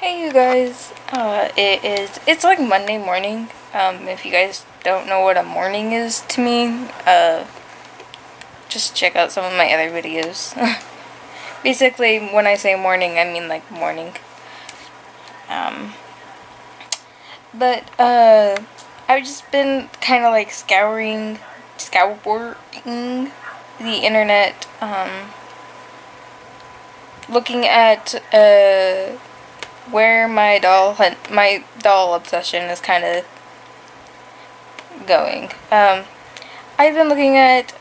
Hey you guys, it's like Monday morning. If you guys don't know what a morning is to me, just check out some of my other videos. Basically, when I say morning, I mean like morning. Um, but I've just been kind of like scouring the internet, looking at, where my doll obsession is kind of going. I've been looking at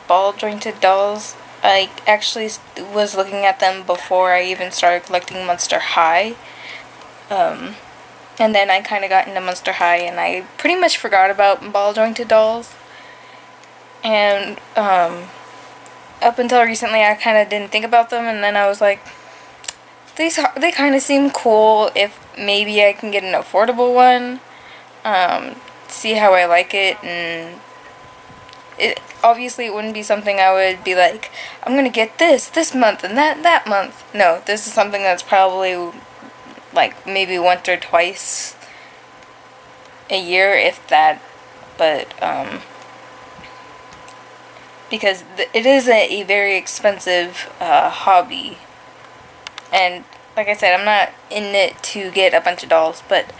ball jointed dolls. I actually was looking at them before I even started collecting Monster High. And then I kind of got into Monster High, and I pretty much forgot about ball jointed dolls. And up until recently, I kind of didn't think about them, and then I was like, they kind of seem cool. If maybe I can get an affordable one, see how I like it, and obviously it wouldn't be something I would be like, I'm gonna get this month and that month. No, this is something that's probably like maybe once or twice a year, if that. But because it is a very expensive hobby. And like I said, I'm not in it to get a bunch of dolls, but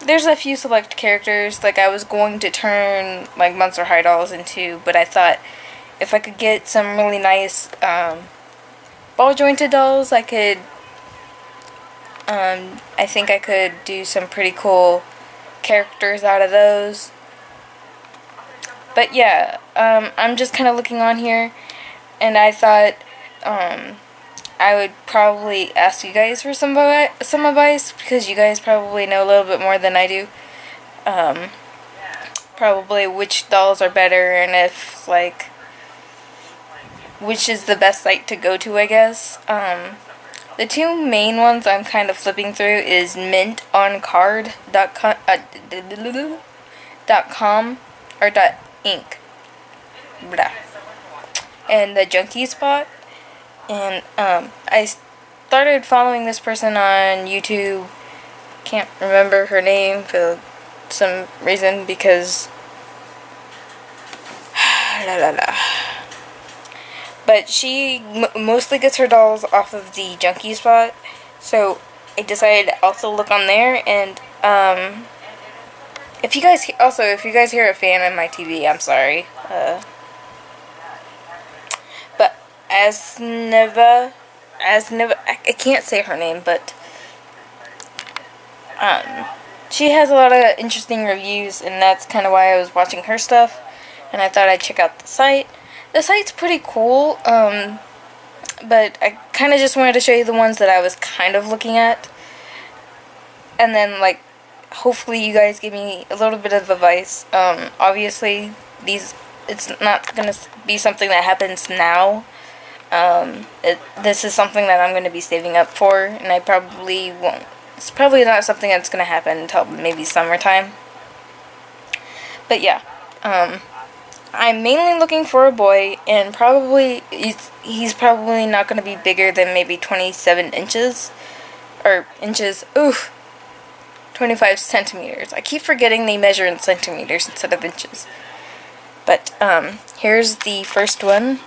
there's a few select characters like I was going to turn like Monster High dolls into, but I thought if I could get some really nice ball jointed dolls, I could I think I could do some pretty cool characters out of those. But yeah, I'm just kind of looking on here, and I thought I would probably ask you guys for some advice, because you guys probably know a little bit more than I do. Probably which dolls are better, and if, like, which is the best site to go to, I guess. The two main ones I'm kind of flipping through is mintoncard.com or .inc. Blah. And the Junkie Spot. And I started following this person on YouTube. Can't remember her name for some reason, because but she mostly gets her dolls off of the Junkie Spot. So I decided to also look on there. And if you guys hear a fan on my TV, I'm sorry. But Asneva, I can't say her name, but she has a lot of interesting reviews, and that's kind of why I was watching her stuff, and I thought I'd check out the site. The site's pretty cool, but I kind of just wanted to show you the ones that I was kind of looking at, and then, like, hopefully you guys give me a little bit of advice. Obviously, it's not going to be something that happens now. This is something that I'm going to be saving up for, and I probably won't. It's probably not something that's going to happen until maybe summertime. But yeah, I'm mainly looking for a boy, and probably he's probably not going to be bigger than maybe 27 inches, or inches. Oof. 25 centimeters. I keep forgetting they measure in centimeters instead of inches. But here's the first one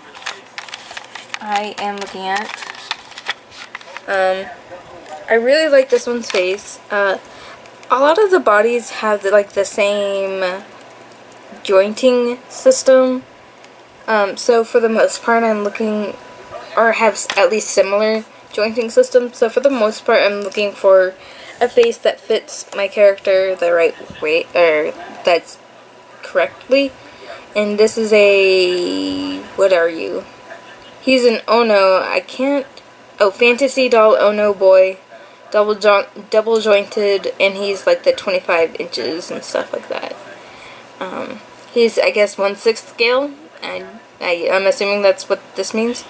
I am looking at. I really like this one's face. A lot of the bodies have the same jointing system. So for the most part, I'm looking, or have at least similar jointing systems. So for the most part, I'm looking for a face that fits my character the right way, or that's correctly. And this is what are you? He's an fantasy doll Ono boy, double jointed, and he's like the 25 inches and stuff like that. He's, I guess, 1/6 scale, and I'm assuming that's what this means.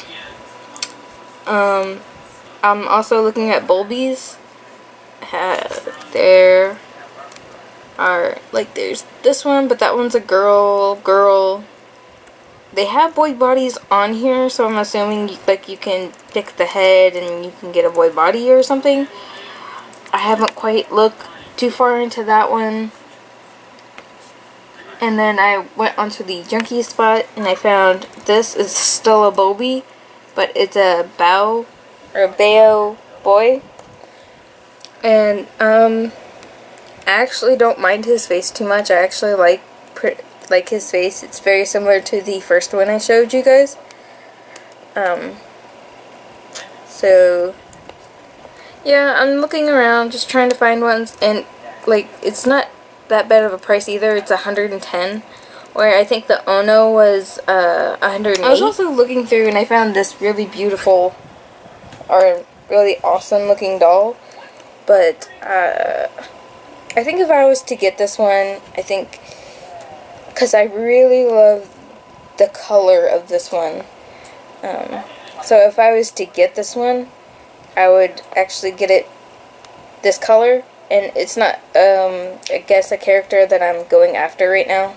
I'm also looking at Bulbies. There are, like, there's this one, but that one's a girl. they have boy bodies on here, so I'm assuming like you can pick the head and you can get a boy body or something. I haven't quite looked too far into that one. And then I went onto the junkie spot and I found this is still a Bobby, but it's a Bao or a Bao boy. And I actually don't mind his face too much. I actually like his face. It's very similar to the first one I showed you guys. So yeah, I'm looking around just trying to find ones, and like it's not that bad of a price either. It's 110, where I think the Ono was 108. I was also looking through and I found this really beautiful or really awesome looking doll, but I think if I was to get this one, I think because I really love the color of this one, so if I was to get this one, I would actually get it this color. And it's not, I guess, a character that I'm going after right now.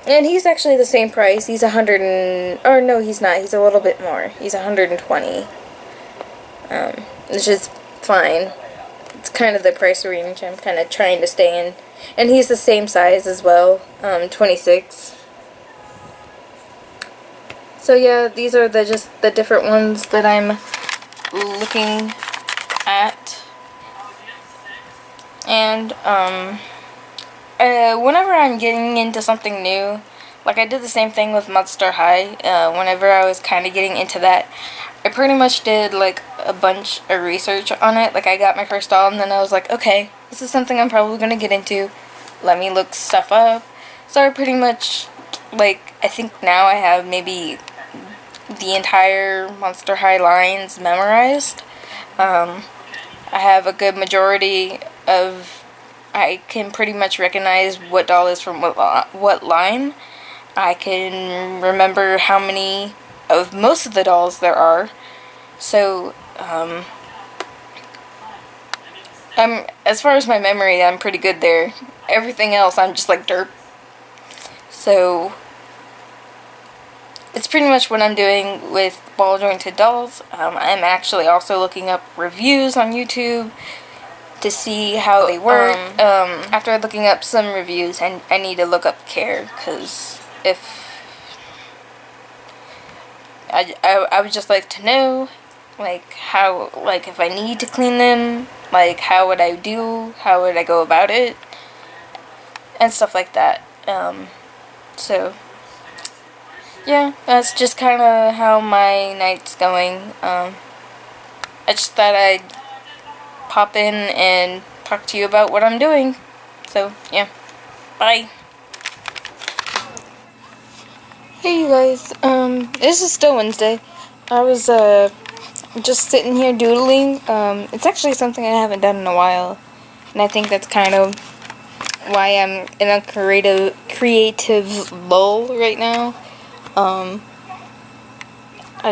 And he's actually the same price. He's 100 and... Or no, he's not. He's a little bit more. He's 120. Which is fine. It's kind of the price range I'm kind of trying to stay in. And he's the same size as well. 26. So yeah, these are just the different ones that I'm looking at. And, whenever I'm getting into something new, like I did the same thing with Monster High, whenever I was kind of getting into that, I pretty much did, like, a bunch of research on it. Like, I got my first doll, and then I was like, okay, this is something I'm probably going to get into. Let me look stuff up. So I pretty much, like, I think now I have maybe the entire Monster High lines memorized. I have a good majority of, I can pretty much recognize what doll is from what line. I can remember how many of most of the dolls there are. So, as far as my memory, I'm pretty good there. Everything else, I'm just like derp. So, it's pretty much what I'm doing with ball jointed dolls. I'm actually also looking up reviews on YouTube to see how they work. After looking up some reviews, and I need to look up care, because if I would just like to know, like, how, like, if I need to clean them, like, how would I go about it, and stuff like that. So yeah, that's just kind of how my night's going. I just thought I'd pop in and talk to you about what I'm doing. So, yeah. Bye. Hey, you guys. This is still Wednesday. I was, just sitting here doodling. It's actually something I haven't done in a while. And I think that's kind of why I'm in a creative lull right now. I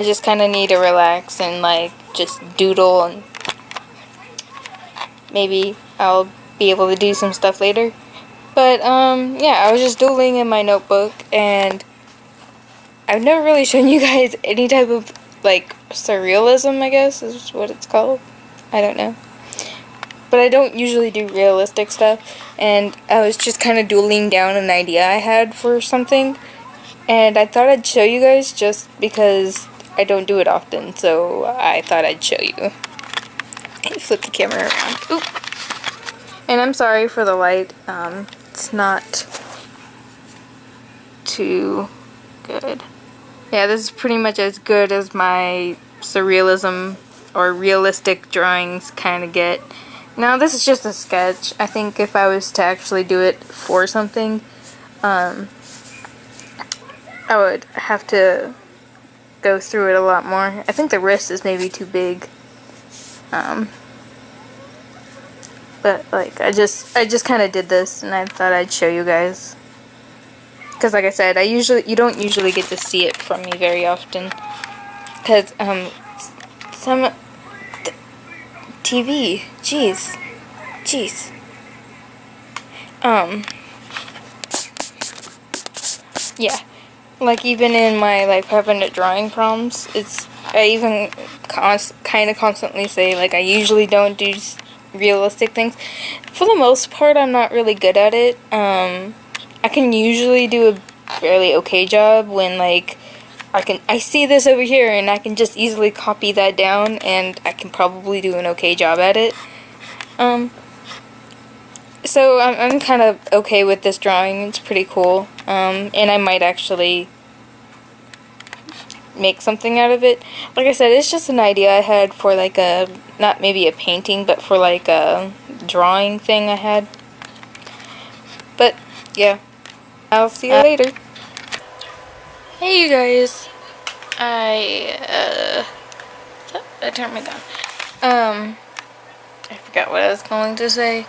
just kind of need to relax and, like, just doodle, and maybe I'll be able to do some stuff later. But, yeah, I was just doodling in my notebook, and I've never really shown you guys any type of, like, surrealism, I guess, is what it's called. I don't know. But I don't usually do realistic stuff, and I was just kind of doodling down an idea I had for something. And I thought I'd show you guys just because I don't do it often, so I thought I'd show you. Flip the camera around. Oop. And I'm sorry for the light. It's not too good. Yeah, this is pretty much as good as my surrealism or realistic drawings kind of get. Now, this is just a sketch. I think if I was to actually do it for something, I would have to go through it a lot more. I think the wrist is maybe too big. But, like, I just kind of did this, and I thought I'd show you guys. Because, like I said, you don't usually get to see it from me very often. Because, TV, jeez. Yeah. Like, even in my, like, 500 drawing prompts, I even kind of constantly say, like, I usually don't do realistic things. For the most part, I'm not really good at it. I can usually do a fairly okay job when, like, I see this over here and I can just easily copy that down and I can probably do an okay job at it. So I'm kind of okay with this drawing. It's pretty cool. And I might actually make something out of it. Like I said, it's just an idea I had for like not maybe a painting, but for like a drawing thing I had. But yeah, I'll see you later. Hey you guys. I turned my gun. I forgot what I was going to say.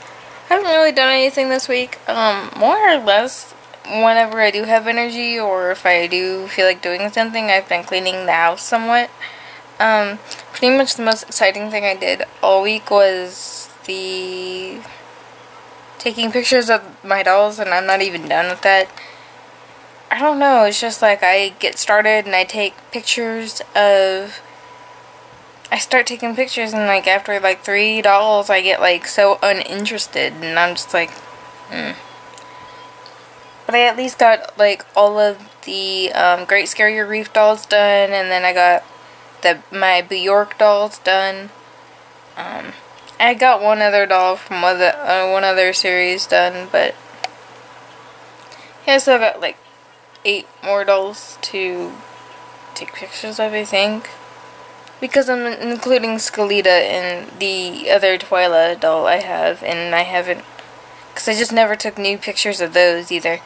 I haven't really done anything this week. More or less, whenever I do have energy or if I do feel like doing something, I've been cleaning the house somewhat. Pretty much the most exciting thing I did all week was taking pictures of my dolls, and I'm not even done with that. I don't know, it's just like I get started and I start taking pictures, and like after like 3 dolls I get like so uninterested, and I'm just like, But I at least got like all of the Great Scary Reef dolls done, and then I got my Bjork dolls done. I got one other doll from one other series done, but yeah, so I got like 8 more dolls to take pictures of, I think. Because I'm including Skeleta in the other Twyla doll I have, and I haven't, because I just never took new pictures of those either.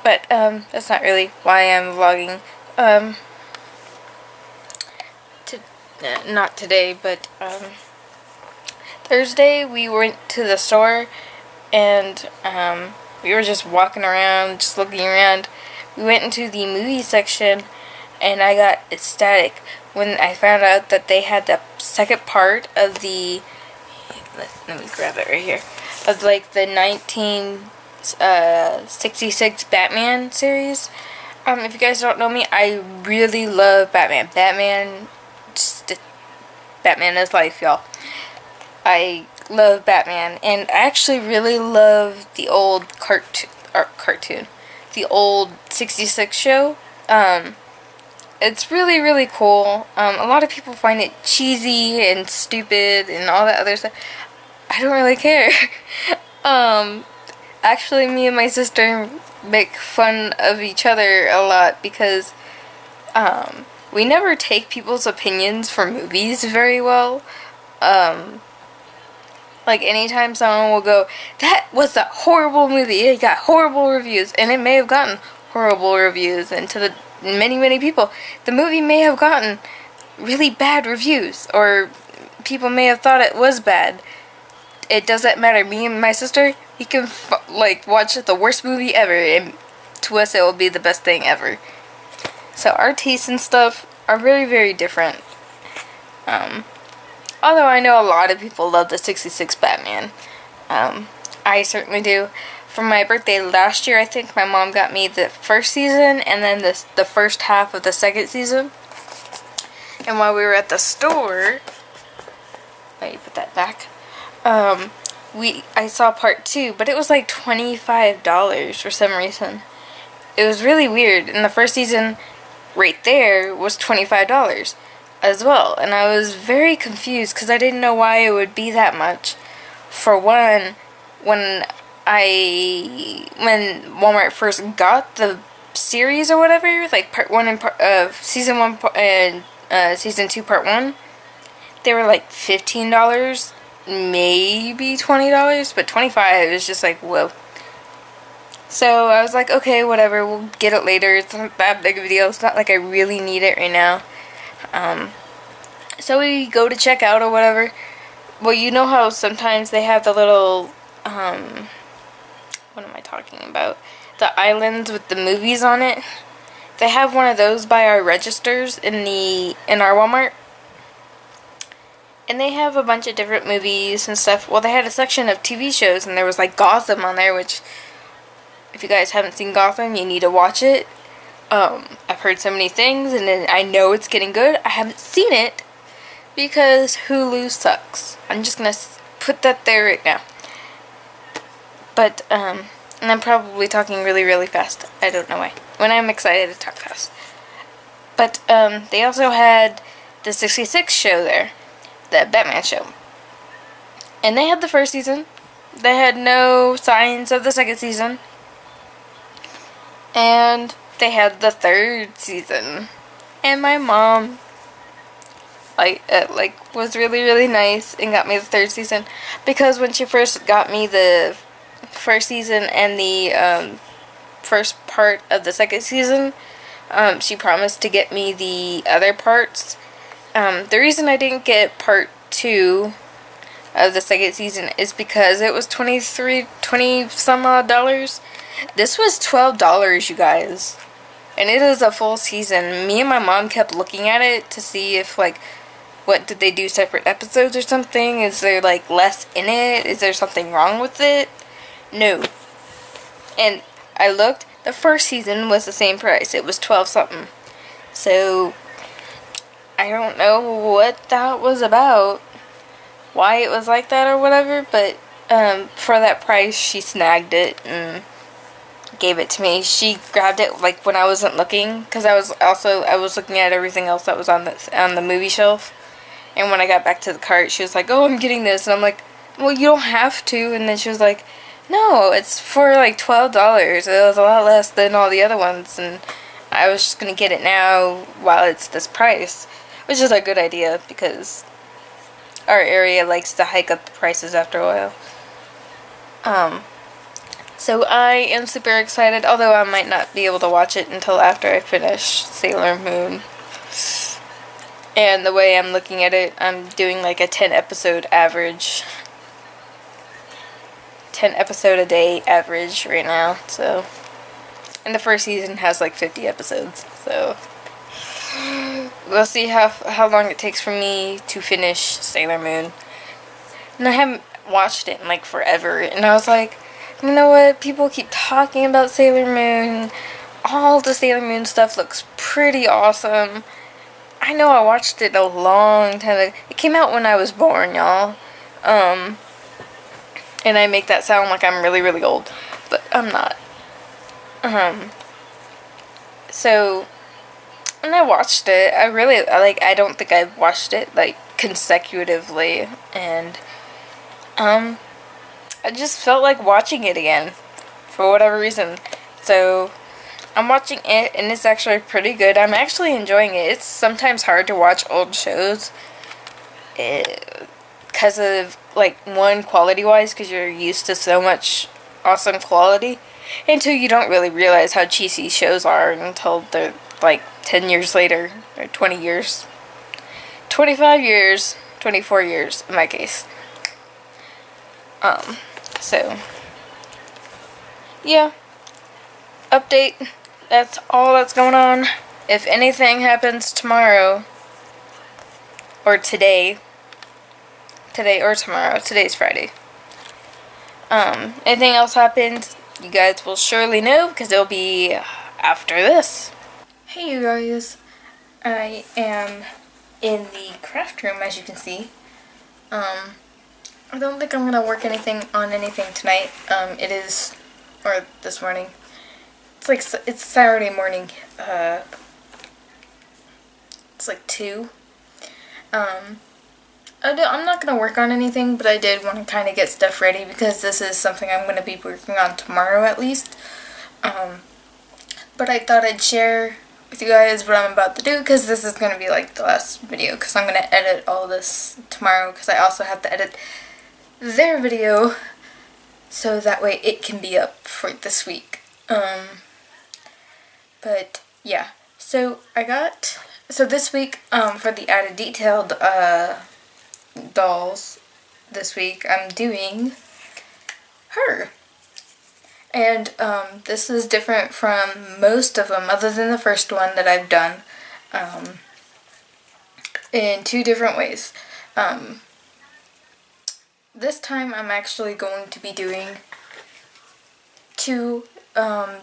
But, that's not really why I'm vlogging. Not today, but, Thursday we went to the store, and, we were just walking around, just looking around. We went into the movie section, and I got ecstatic when I found out that they had the second part of the, let me grab it right here, of like the 1966 Batman series. If you guys don't know me, I really love Batman. Batman is life, y'all. I love Batman, and I actually really love the old cartoon, the old 66 show. It's really, really cool. A lot of people find it cheesy and stupid and all that other stuff. I don't really care. Actually, me and my sister make fun of each other a lot because, we never take people's opinions for movies very well. Like, anytime someone will go, that was a horrible movie, it got horrible reviews, and it may have gotten horrible reviews, and to the many people, the movie may have gotten really bad reviews, or people may have thought it was bad. It doesn't matter. Me and my sister, we can like watch the worst movie ever, and to us it will be the best thing ever. So our tastes and stuff are very, very different. Although I know a lot of people love the 66 Batman. I certainly do. For my birthday last year, I think my mom got me the first season and then the first half of the second season. And while we were at the store, let me put that back. I saw part 2, but it was like $25 for some reason. It was really weird. And the first season, right there, was $25 as well. And I was very confused because I didn't know why it would be that much. For one, when Walmart first got the series or whatever, like part 1 and season 1 and season 2 part 1, they were like $15, maybe $20, but $25 is just like, whoa. So I was like, okay, whatever, we'll get it later. It's not that big of a deal. It's not like I really need it right now. So we go to check out or whatever. Well, you know how sometimes they have the little, what am I talking about? The islands with the movies on it. They have one of those by our registers in our Walmart. And they have a bunch of different movies and stuff. Well, they had a section of TV shows, and there was like Gotham on there, which, if you guys haven't seen Gotham, you need to watch it. I've heard so many things, and then I know it's getting good. I haven't seen it because Hulu sucks. I'm just gonna put that there right now. But, and I'm probably talking really, really fast. I don't know why. When I'm excited, I talk fast. But, they also had the 66 show there. The Batman show. And they had the first season. They had no signs of the second season. And they had the third season. And my mom was really, really nice and got me the third season. Because when she first got me the first season and the first part of the second season, she promised to get me the other parts. The reason I didn't get part 2 of the second season is because it was $20 some odd. This was $12, you guys. And it is a full season. Me and my mom kept looking at it to see if, like, what, did they do separate episodes or something? Is there, like, less in it? Is there something wrong with it? No. And I looked, the first season was the same price. It was 12 something. So, I don't know what that was about, why it was like that or whatever, but for that price, she snagged it and gave it to me. She grabbed it like when I wasn't looking, because I was looking at everything else that was on the movie shelf. And when I got back to the cart, she was like, "Oh, I'm getting this," and I'm like, "Well, you don't have to." And then she was like, "No, it's for like $12. It was a lot less than all the other ones, and I was just gonna get it now while it's this price," which is a good idea because our area likes to hike up the prices after a while. So I am super excited, although I might not be able to watch it until after I finish Sailor Moon. And the way I'm looking at it, I'm doing like a 10 episode average. 10 episode a day average right now, so. And the first season has like 50 episodes, so. We'll see how long it takes for me to finish Sailor Moon. And I haven't watched it in like forever, and I was like, you know what, people keep talking about Sailor Moon. All the Sailor Moon stuff looks pretty awesome. I know I watched it a long time ago. It came out when I was born, y'all. And I make that sound like I'm really, really old, but I'm not. So, when I watched it, I don't think I've watched it, like, consecutively, and, I just felt like watching it again, for whatever reason. So, I'm watching it, and it's actually pretty good. I'm actually enjoying it. It's sometimes hard to watch old shows, because of, like, one, quality-wise, because you're used to so much awesome quality, and two, you don't really realize how cheesy shows are until they're, like, 10 years later, or 20 years, 25 years, 24 years, in my case. So, yeah, update, that's all that's going on. If anything happens tomorrow, or today or tomorrow, today's Friday, anything else happens, you guys will surely know, because it'll be after this. Hey you guys, I am in the craft room, as you can see. I don't think I'm gonna work on anything tonight. It is, or this morning. It's Saturday morning. It's like 2. I'm not gonna work on anything, but I did want to kind of get stuff ready because this is something I'm gonna be working on tomorrow at least. But I thought I'd share with you guys what I'm about to do, because this is gonna be like the last video, because I'm gonna edit all this tomorrow, because I also have to edit their video, so that way it can be up for this week. But yeah, so this week, for the added detailed dolls this week, I'm doing her. And this is different from most of them, other than the first one that I've done, in 2 different ways. This time I'm actually going to be doing 2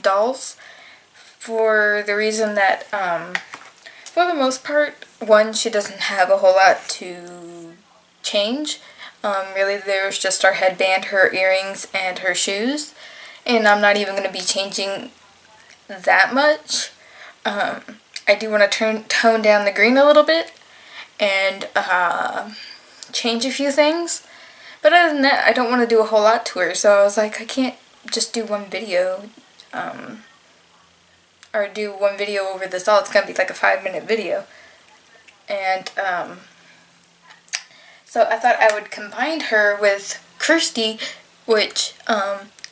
dolls for the reason that, for the most part, one, she doesn't have a whole lot to change. Really, there's just our headband, her earrings, and her shoes. And I'm not even going to be changing that much. I do want to tone down the green a little bit and change a few things. But other than that, I don't want to do a whole lot to her. So I was like, I can't just do one video. Or do one video over this all. It's going to be like a 5-minute video. And so I thought I would combine her with Kirsty, which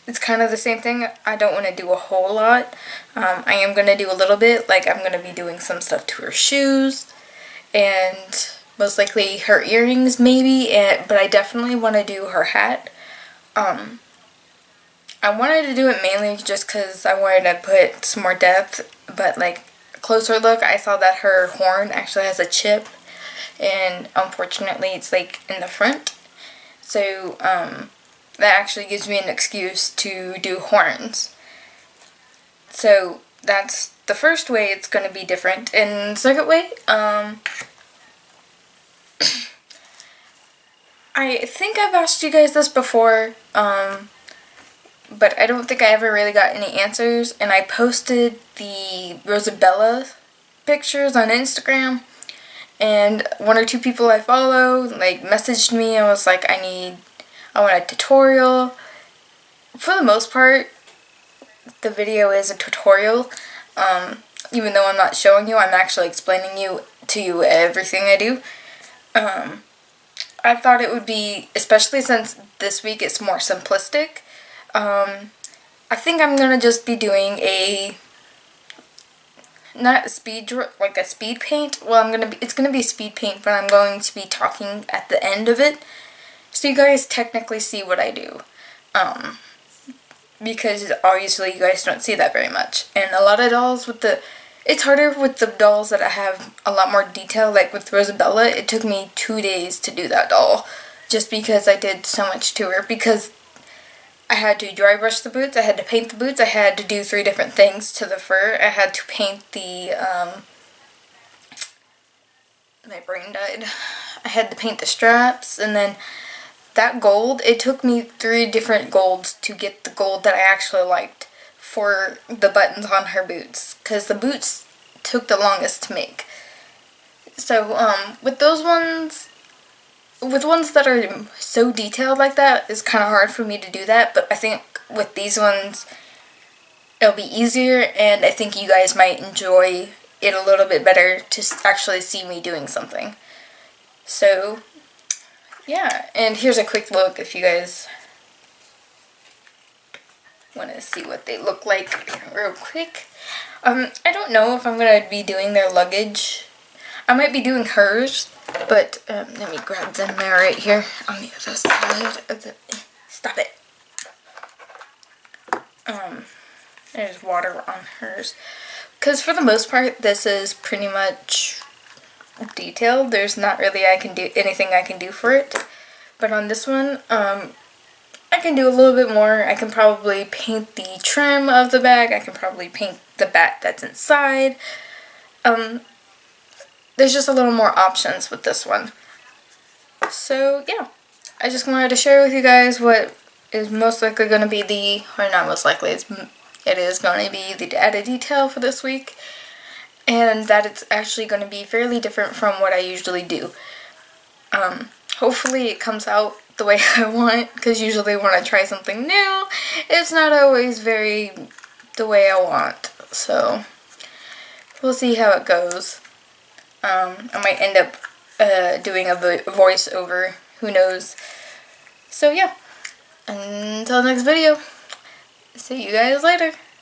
it's kind of the same thing. I don't want to do a whole lot. I am going to do a little bit. Like, I'm going to be doing some stuff to her shoes and most likely her earrings maybe, but I definitely want to do her hat. I wanted to do it mainly just because I wanted to put some more depth, but like a closer look, I saw that her horn actually has a chip, and unfortunately it's like in the front. So that actually gives me an excuse to do horns. So that's the first way it's going to be different. And the second way, I think I've asked you guys this before, but I don't think I ever really got any answers, and I posted the Rosabella pictures on Instagram, and 1 or 2 people I follow like messaged me and was like, I want a tutorial. For the most part, the video is a tutorial. Even though I'm not showing you, I'm actually explaining to you everything I do. I thought it would be, especially since this week it's more simplistic, I think I'm gonna just be doing not a speed paint. Well, it's gonna be speed paint, but I'm going to be talking at the end of it, so you guys technically see what I do. Because obviously you guys don't see that very much, and a lot of dolls it's harder with the dolls that I have a lot more detail. Like with Rosabella, it took me 2 days to do that doll, just because I did so much to her. Because I had to dry brush the boots, I had to paint the boots, I had to do 3 different things to the fur. I had to paint my brain died. I had to paint the straps, and then that gold, it took me 3 different golds to get the gold that I actually liked for the buttons on her boots, because the boots took the longest to make. So, with ones that are so detailed like that, it's kind of hard for me to do that, but I think with these ones, it'll be easier, and I think you guys might enjoy it a little bit better to actually see me doing something. So, yeah, and here's a quick look if you guys want to see what they look like real quick. I don't know if I'm going to be doing their luggage. I might be doing hers, but let me grab them there right here on the other side of the... Stop it. There's water on hers. Because for the most part, this is pretty much detailed. There's not really anything I can do for it. But on this one, I can do a little bit more. I can probably paint the trim of the bag. I can probably paint the bat that's inside. There's just a little more options with this one. So, yeah. I just wanted to share with you guys what is most likely going to be or not most likely, it is going to be the added detail for this week. And that it's actually going to be fairly different from what I usually do. Hopefully it comes out the way I want, because usually when I try something new, it's not always the way I want. So, we'll see how it goes. I might end up doing a voiceover, who knows. So yeah, until next video, see you guys later.